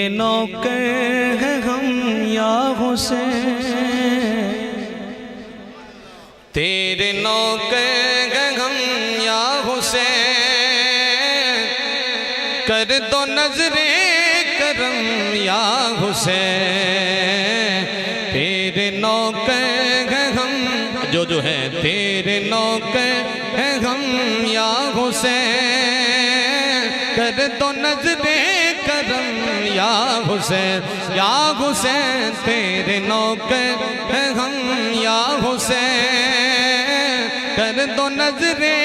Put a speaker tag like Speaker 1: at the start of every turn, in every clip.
Speaker 1: नौकर हैं हम या हुसैन, तेरे नौकर हैं हम या हुसैन, कर दो नजरे करम या हुसैन, तेरे नौकर हैं हम जो है तेरे नौकर हैं हम या हुसैन, कर दो नजरे करम या हुसैन, या हुसैन तेरे नौकर हैं हम या हुसैन, कर दो नजरे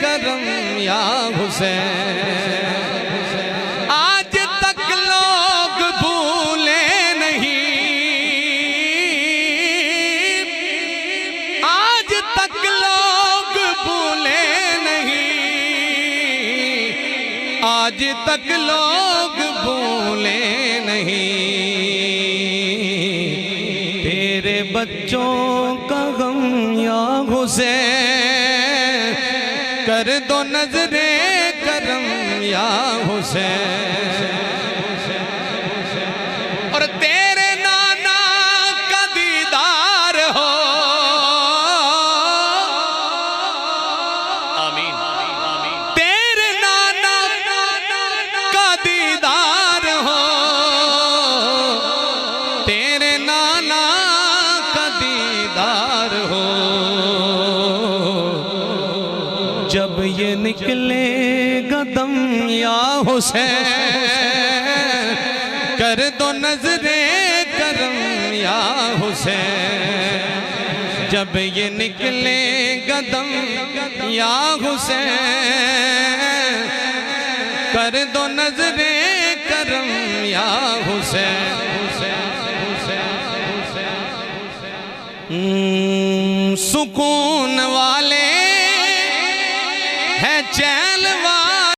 Speaker 1: करम या हुसैन। आज तक लोग भूले नहीं, आज तक लोग भूले नहीं, आज तक लोग भूले नहीं, तेरे बच्चों का गम या हुसैन, कर दो नजरे करम या हुसैन। और तेरे नाना का दीदार हो, आमीन, तेरे नाना का दीदार हो, तेरे नाना का दीदार हो, जब ये निकलेगा दम या हुसैन, कर दो नजरे करम या हुसैन, जब ये निकलेगा दम या हुसैन, कर दो नजरे करम या हुसैन। सुकून वाले